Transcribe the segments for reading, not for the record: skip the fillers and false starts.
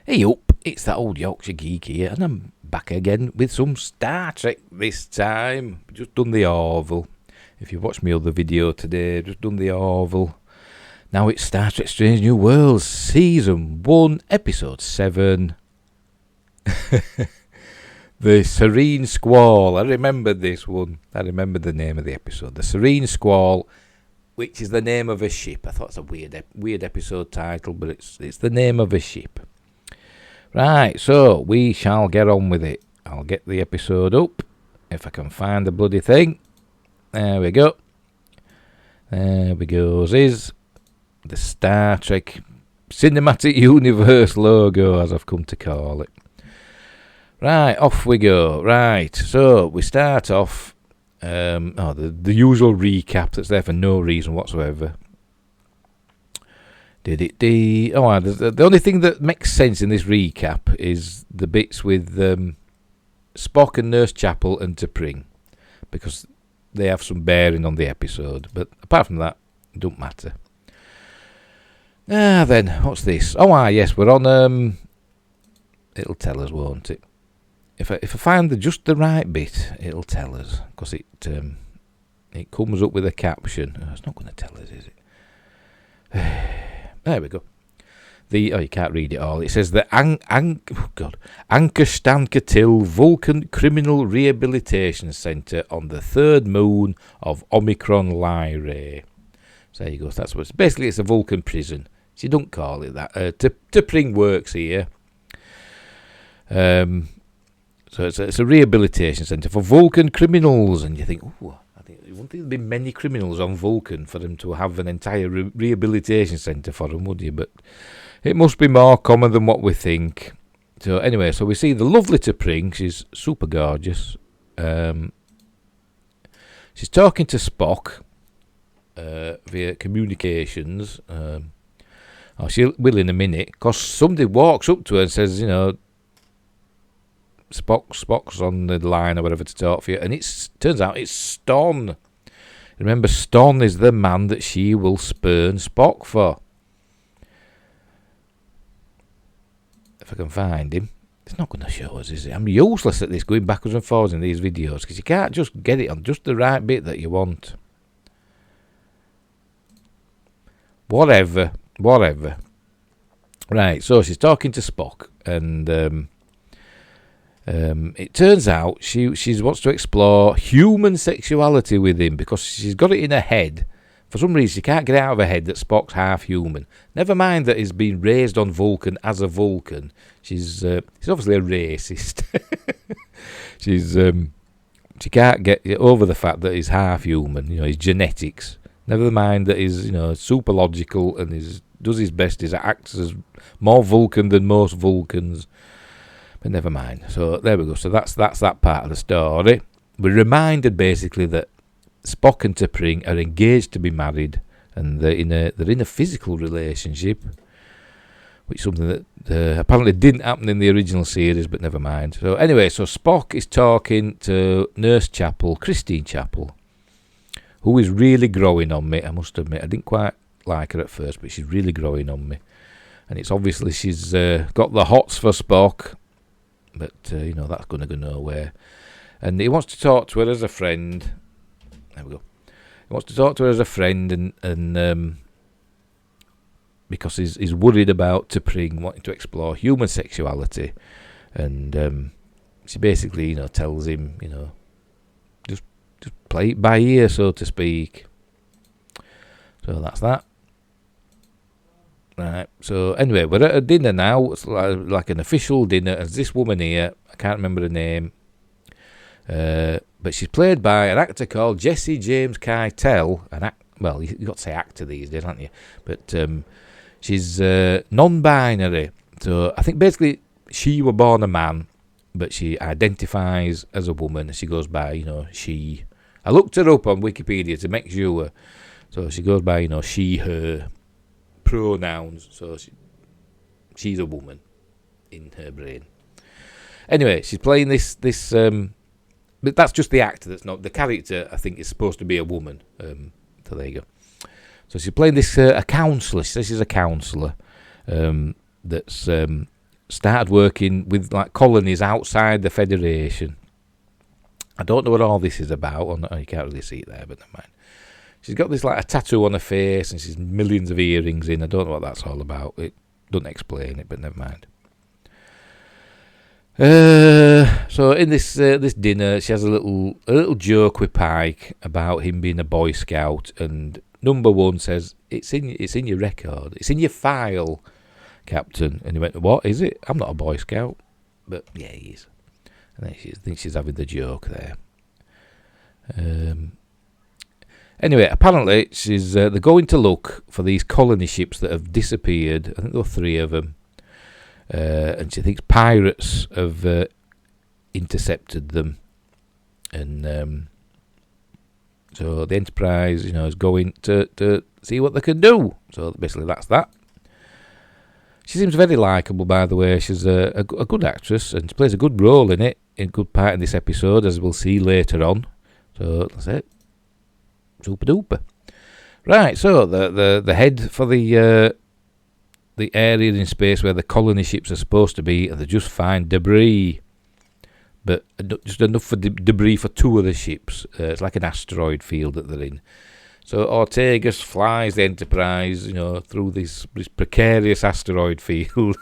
Hey up, it's that old Yorkshire geek here, and I'm back again with some Star Trek this time. Just done the Orville. If you've watched my other video today, just done the Orville. Now it's Star Trek Strange New Worlds, Season 1, Episode 7. The Serene Squall. I remembered this one. I remembered the name of the episode. The Serene Squall, which is the name of a ship. I thought it's a weird episode title, but it's the name of a ship. Right, so we shall get on with it. I'll get the episode up, if I can find the bloody thing. There we go. There we go. Is the Star Trek Cinematic Universe logo, as I've come to call it. Right, off we go. Right, so we start off. The usual recap that's there for no reason whatsoever. The only thing that makes sense in this recap is the bits with Spock and Nurse Chapel and T'Pring, because they have some bearing on the episode. But apart from that, it don't matter. Then what's this? Yes, we're on. It'll tell us, won't it? If I find just the right bit, it'll tell us, because it comes up with a caption. Oh, it's not going to tell us, is it? There we go. You can't read it all. It says the Ankerstanketil Vulcan Criminal Rehabilitation Centre on the third moon of Omicron Lyrae. So there you go. That's what it's a Vulcan prison. So you don't call it that. T'Pring works here. So it's a rehabilitation centre for Vulcan criminals, and you think, I wouldn't think there'd be many criminals on Vulcan for them to have an entire rehabilitation centre for them, would you? But it must be more common than what we think. So anyway, we see the lovely T'Pring. She's super gorgeous. She's talking to Spock via communications. She will in a minute, because somebody walks up to her and says, Spock's on the line or whatever to talk for you, and it turns out it's Ston. Remember, Ston is the man that she will spurn Spock for. If I can find him. It's not going to show us, is it? I'm useless at this, going backwards and forwards in these videos, because you can't just get it on just the right bit that you want. Whatever. Right, so she's talking to Spock, and it turns out she wants to explore human sexuality with him, because she's got it in her head. For some reason, she can't get out of her head that Spock's half human. Never mind that he's been raised on Vulcan as a Vulcan. She's obviously a racist. She can't get over the fact that he's half human. His genetics. Never mind that he's super logical and does his best. He acts as more Vulcan than most Vulcans. But never mind. So there we go. So that's that part of the story. We're reminded basically that Spock and T'Pring are engaged to be married, and they're in a physical relationship, which is something that apparently didn't happen in the original series. But never mind. So anyway, Spock is talking to Nurse Chapel, Christine Chapel, who is really growing on me. I must admit, I didn't quite like her at first, but she's really growing on me, and it's obviously she's got the hots for Spock. But, that's going to go nowhere. And he wants to talk to her as a friend. There we go. He wants to talk to her as a friend, and because he's worried about T'Pring wanting to explore human sexuality. And she basically, tells him, just play it by ear, so to speak. So that's that. Right, so anyway, we're at a dinner now. It's like an official dinner. There's this woman here, I can't remember her name, but she's played by an actor called Jesse James Keitel. Well, you've got to say actor these days, haven't you? But she's non-binary. So I think basically she was born a man, but she identifies as a woman. She goes by, she. I looked her up on Wikipedia to make sure. So she goes by, she, her pronouns, so she's a woman in her brain. Anyway, she's playing this but that's just the actor. That's not the character. I think is supposed to be a woman. So there you go. So she's playing this a counsellor. She says she's a counsellor that's started working with like colonies outside the Federation. I don't know what all this is about. Oh, you can't really see it there, but never mind. She's got this like a tattoo on her face, and she's millions of earrings in. I don't know what that's all about. It doesn't explain it, but never mind. So in this dinner, she has a little joke with Pike about him being a Boy Scout, and number one says, "It's in your record. It's in your file, Captain." And he went, "What is it? I'm not a Boy Scout." But yeah, he is. And then I think she's having the joke there. Anyway, apparently they're going to look for these colony ships that have disappeared. I think there were 3 of them. And she thinks pirates have intercepted them. And so the Enterprise, is going to see what they can do. So basically that's that. She seems very likeable, by the way. She's a good actress, and she plays a good role in it, a good part in this episode, as we'll see later on. So that's it. Super duper. Right, so the head for the area in space where the colony ships are supposed to be, and they just find debris. But just enough for debris for 2 of the ships. It's like an asteroid field that they're in. So Ortegas flies the Enterprise, through this precarious asteroid field.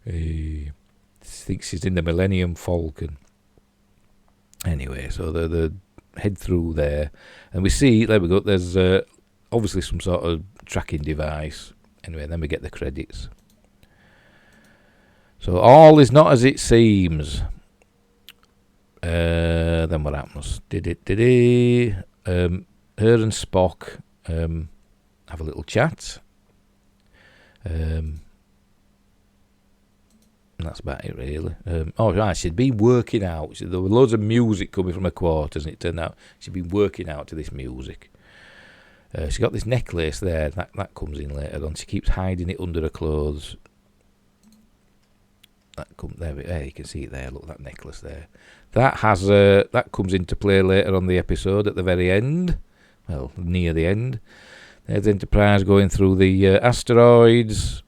He thinks she's in the Millennium Falcon. Anyway, so they head through there, and we see, there we go, there's obviously some sort of tracking device. Anyway, then we get the credits. So all is not as it seems. Then what happens? Her and Spock have a little chat. And that's about it, really. Right, she'd been working out. There were loads of music coming from her quarters, and it turned out she'd been working out to this music. She got this necklace there. That comes in later on. She keeps hiding it under her clothes. There you can see it there. Look, that necklace there. That comes into play later on the episode at the very end. Well, near the end. There's Enterprise going through the asteroids.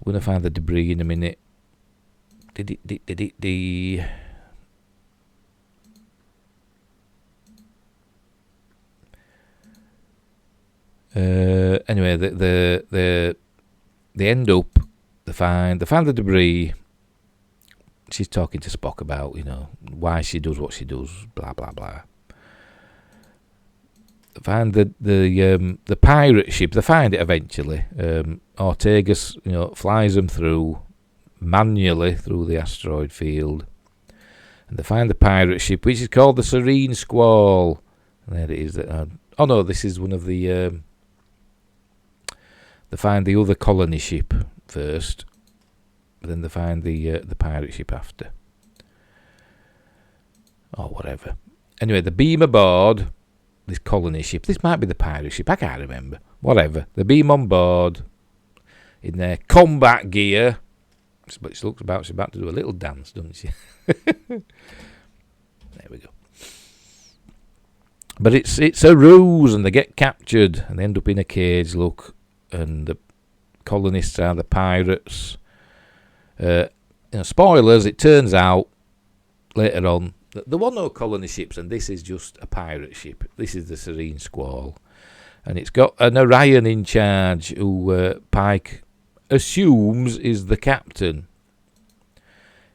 We're going to find the debris in a minute. Anyway, they end up. They find the debris. She's talking to Spock about why she does what she does. Blah blah blah. They find the pirate ship. They find it eventually. Ortegas flies them through manually through the asteroid field, and they find the pirate ship, which is called the Serene Squall. And there it is. This is one of the. They find the other colony ship first, but then they find the pirate ship after. Or whatever. Anyway, they beam aboard this colony ship. This might be the pirate ship. I can't remember. Whatever. They beam on board in their combat gear. But she looks about. She's about to do a little dance, doesn't she? There we go. But it's a ruse, and they get captured, and they end up in a cage. Look. And the colonists are the pirates. Spoilers, it turns out later on that there were no colony ships, and this is just a pirate ship. This is the Serene Squall. And it's got an Orion in charge who Pike assumes is the captain.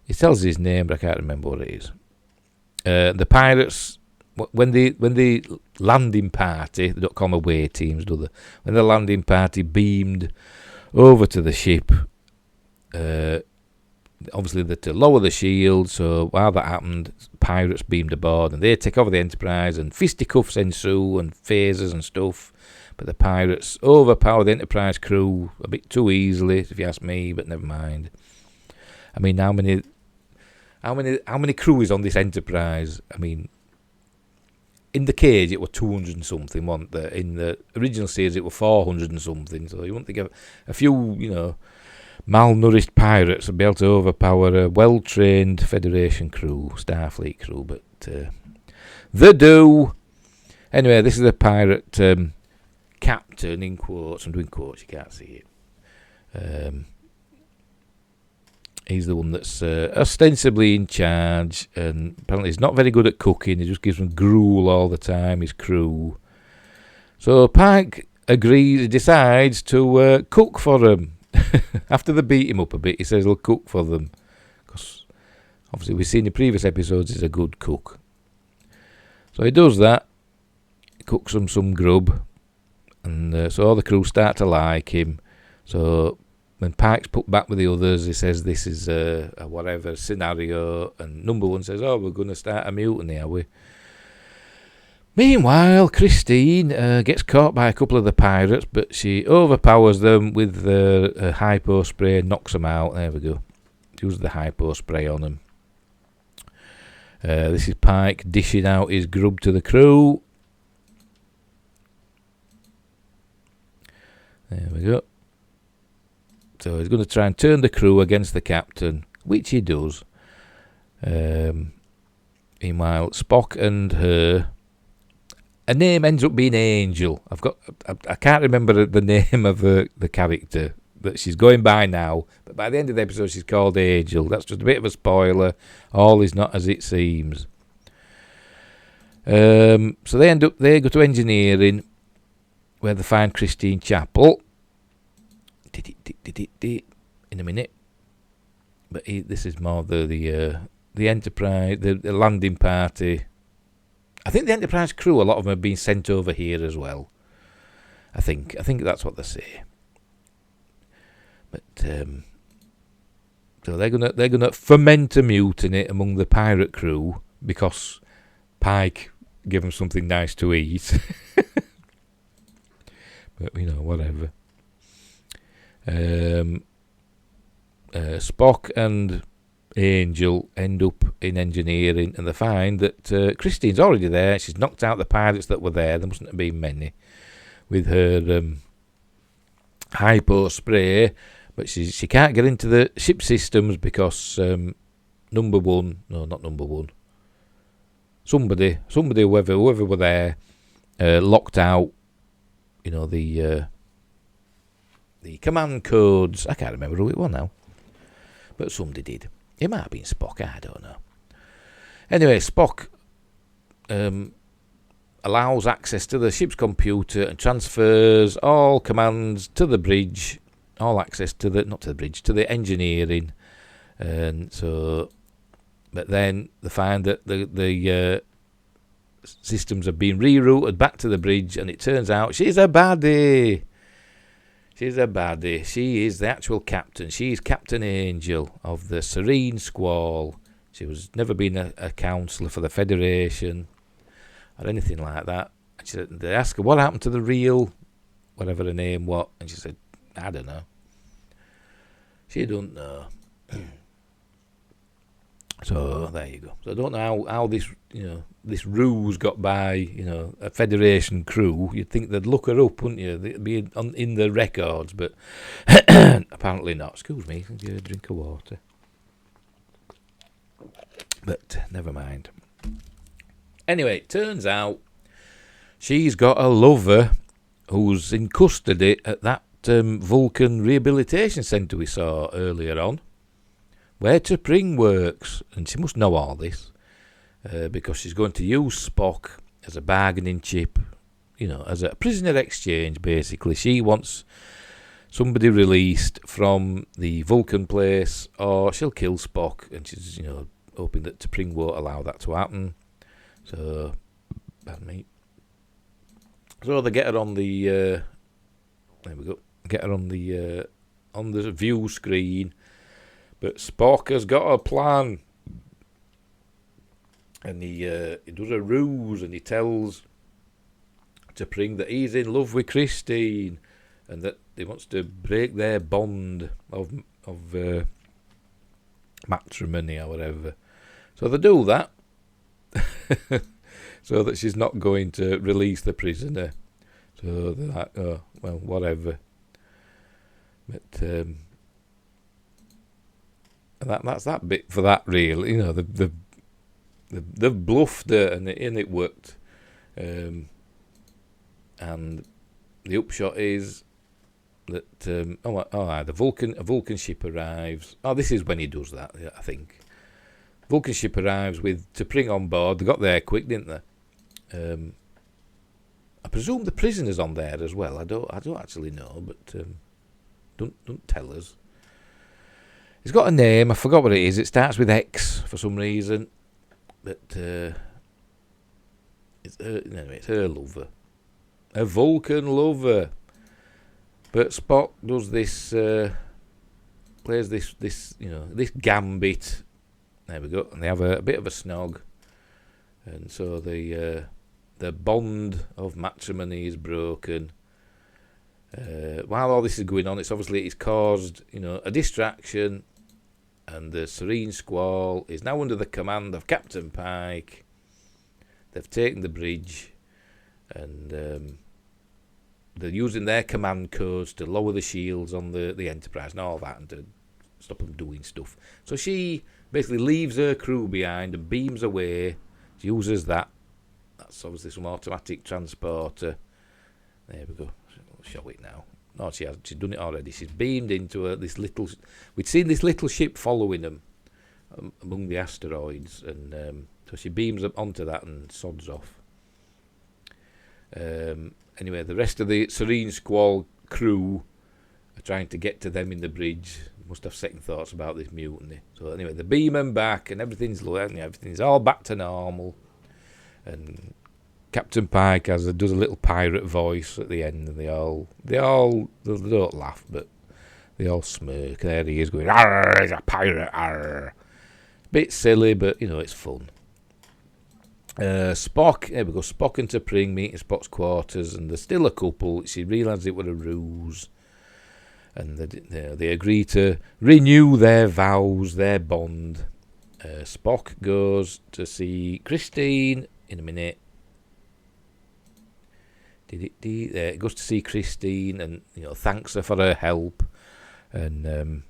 He tells his name, but I can't remember what it is. The pirates... When the landing party, they don't call them away teams, do they? When the landing party beamed over to the ship, obviously they're to lower the shield, so while that happened, pirates beamed aboard, and they take over the Enterprise, and fisticuffs ensue, and phasers and stuff, but the pirates overpower the Enterprise crew a bit too easily, if you ask me, but never mind. I mean, how many crew is on this Enterprise? I mean... In the cage, it were 200 and something, wasn't there? In the original series, it were 400 and something. So you wouldn't think of a few, malnourished pirates would be able to overpower a well-trained Federation crew, Starfleet crew. But they do. Anyway, this is the pirate captain, in quotes. I'm doing quotes, you can't see it. He's the one that's ostensibly in charge, and apparently he's not very good at cooking. He just gives them gruel all the time, his crew. So Pike decides to cook for them. After they beat him up a bit, he says he'll cook for them. Because obviously we've seen in previous episodes he's a good cook. So he does that. He cooks them some grub. And so all the crew start to like him. So when Pike's put back with the others, he says this is a whatever scenario, and number one says, we're going to start a mutiny, are we? Meanwhile, Christine gets caught by a couple of the pirates, but she overpowers them with her hypo spray, knocks them out. There we go. Uses the hypo spray on them. This is Pike dishing out his grub to the crew. There we go. So he's going to try and turn the crew against the captain, which he does. Meanwhile, Spock and her name ends up being Angel. I can't remember the name of the character that she's going by now, but by the end of the episode she's called Angel. That's just a bit of a spoiler. All is not as it seems. So they go to engineering, where they find Christine Chapel. In a minute, but this is more the Enterprise, the landing party. I think the Enterprise crew, a lot of them have been sent over here as well. I think that's what they say. But so they're gonna foment a mutiny among the pirate crew because Pike gave them something nice to eat. But whatever. Spock and Angel end up in engineering, and they find that Christine's already there. She's knocked out the pirates that were there. There mustn't have been many, with her hypo spray, but she can't get into the ship systems because somebody, whoever were there, locked out the command codes. I can't remember who it was now, but somebody did. It might have been Spock, I don't know. Anyway, Spock allows access to the ship's computer and transfers all commands to the bridge, all access to the engineering. And so, but then they find that the systems have been rerouted back to the bridge, and it turns out she's a baddie. She's a baddie. She is the actual captain. She's Captain Angel of the Serene Squall. She was never been a counsellor for the Federation or anything like that. And they ask her what happened to the real, whatever her name was, and she said, I don't know. She don't know. So there you go. So I don't know how this this ruse got by a Federation crew. You'd think they'd look her up, wouldn't you? They'd be in the records, but apparently not. Excuse me, get a drink of water. But never mind. Anyway, it turns out she's got a lover who's in custody at that Vulcan rehabilitation centre we saw earlier on, where T'Pring works, and she must know all this because she's going to use Spock as a bargaining chip, as a prisoner exchange, basically. She wants somebody released from the Vulcan place, or she'll kill Spock, and she's, hoping that T'Pring won't allow that to happen. So, pardon me. So they get her on the, there we go, get her on the view screen. But Spock has got a plan, and he does a ruse, and he tells T'Pring that he's in love with Christine, and that he wants to break their bond of matrimony or whatever. So they do that, so that she's not going to release the prisoner. So they're like, oh well, whatever. But that's that bit for that, really. They've bluffed her, and it worked. And the upshot is that a Vulcan ship arrives. Oh, this is when he does that, I think. Vulcan ship arrives with T'Pring on board. They got there quick, didn't they? I presume the prisoner's on there as well. I don't actually know, but don't tell us. He's got a name. I forgot what it is. It starts with X for some reason, but it's her lover, a Vulcan lover. But Spock does this, plays this gambit. There we go. And they have a bit of a snog, and so the bond of matrimony is broken. While all this is going on, it's caused a distraction, and the Serene Squall is now under the command of Captain Pike. They've taken the bridge, and they're using their command codes to lower the shields on the Enterprise and all that, and to stop them doing stuff. So she basically leaves her crew behind and beams away. She uses that. That's obviously some automatic transporter. There we go. I'll show it now. No, she's done it already. She's beamed into this little... We'd seen this little ship following them among the asteroids, and so she beams them onto that and sods off. Anyway, the rest of the Serene Squall crew are trying to get to them in the bridge. Must have second thoughts about this mutiny. So anyway, they beam them back, and everything's all back to normal. And Captain Pike does a little pirate voice at the end, and they don't laugh, but they all smirk. There he is going, "Arr, he's a pirate, arr." Bit silly, but it's fun. Spock, there we go. Spock and T'Pring meet in Spock's quarters, and they're still a couple. She realises it was a ruse, and they agree to renew their vows, their bond. Spock goes to see Christine in a minute. Goes to see Christine, and thanks her for her help, and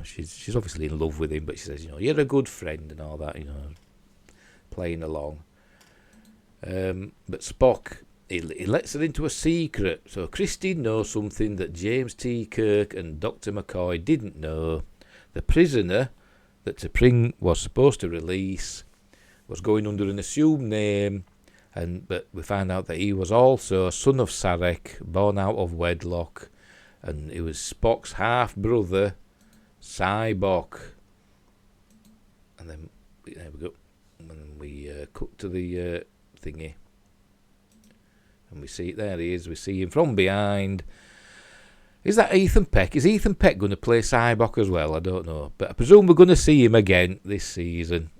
she's obviously in love with him, but she says, you're a good friend and all that, playing along. But Spock, he lets her into a secret. So Christine knows something that James T. Kirk and Dr. McCoy didn't know. The prisoner that T'Pring was supposed to release was going under an assumed name, but we find out that he was also a son of Sarek, born out of wedlock, and it was Spock's half-brother, Sybok. And then, there we go. And we cut to the thingy, and we see, there he is, we see him from behind. Is that Ethan Peck? Is Ethan Peck going to play Sybok as well? I don't know, but I presume we're going to see him again this season.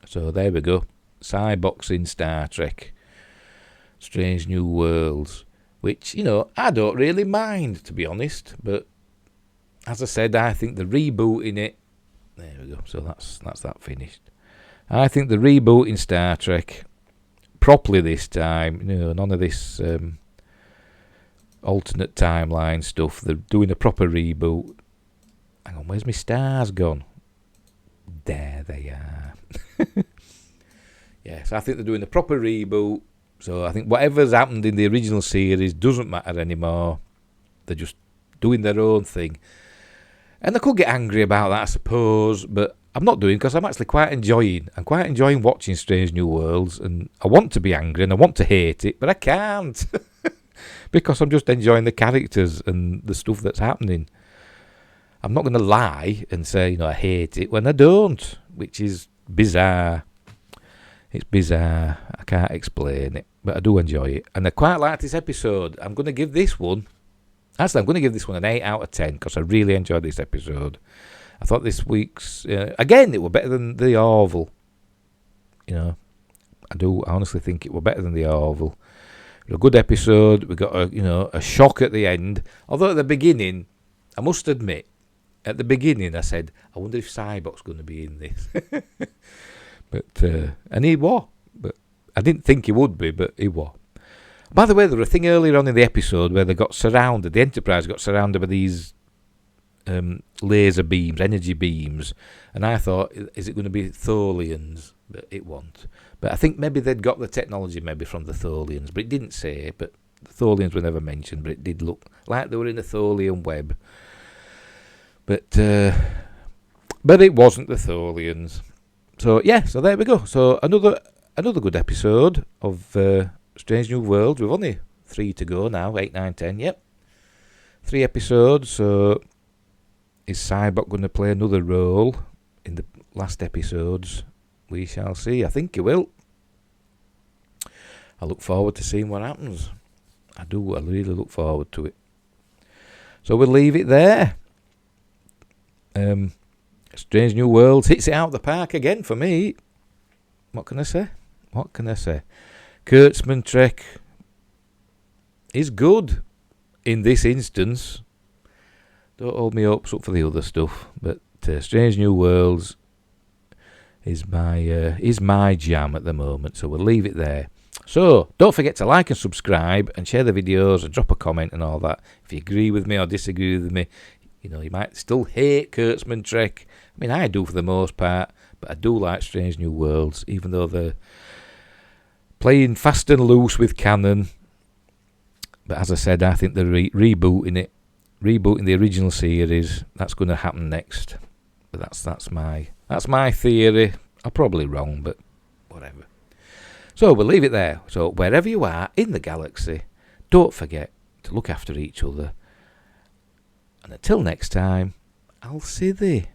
So there we go, Sybok's in Star Trek Strange New Worlds, which I don't really mind, to be honest, but as I said, I think the reboot in it, there we go, so that's that finished. I think the reboot in Star Trek, properly this time, none of this alternate timeline stuff. They're doing a proper reboot. Hang on, where's my stars gone? There they are. Yes, I think they're doing a proper reboot. So I think whatever's happened in the original series doesn't matter anymore. They're just doing their own thing. And I could get angry about that, I suppose, but I'm not doing, because I'm actually quite enjoying watching Strange New Worlds, and I want to be angry and I want to hate it, but I can't because I'm just enjoying the characters and the stuff that's happening. I'm not going to lie and say I hate it when I don't, which is bizarre. It's bizarre. I can't explain it, but I do enjoy it, and I quite like this episode. I'm going to give this one an 8 out of 10 because I really enjoyed this episode. I thought this week's, again, it were better than the Orville. I honestly think it were better than the Orville. It was a good episode. We got a shock at the end. Although at the beginning, I must admit, at the beginning I said, I wonder if Sybok's going to be in this. And he was. But I didn't think he would be, but he was. By the way, there was a thing earlier on in the episode where they got surrounded. The Enterprise got surrounded by these laser beams, energy beams, and I thought, is it going to be Tholians? But it wasn't. But I think maybe they'd got the technology maybe from the Tholians, but it didn't say. But The Tholians were never mentioned, but it did look like they were in a Tholian web. But it wasn't the Tholians. So so there we go. So another good episode of Strange New Worlds. We've only 3 to go now. 8, 9, 10. Yep, 3 episodes. So is Cybok going to play another role in the last episodes? We shall see. I think he will. I look forward to seeing what happens. I do. I really look forward to it. So we'll leave it there. Strange New Worlds hits it out of the park again for me. What can I say? Kurtzman Trek is good in this instance. Don't hold me hopes up for the other stuff, but Strange New Worlds is my jam at the moment. So we'll leave it there. So don't forget to like and subscribe and share the videos and drop a comment and all that. If you agree with me or disagree with me, you might still hate Kurtzman Trek. I mean, I do for the most part, but I do like Strange New Worlds, even though they're playing fast and loose with canon. But as I said, I think they're rebooting the original series. That's going to happen next. But that's my theory. I'm probably wrong, but whatever. So we'll leave it there. So wherever you are in the galaxy, don't forget to look after each other. And until next time, I'll see thee.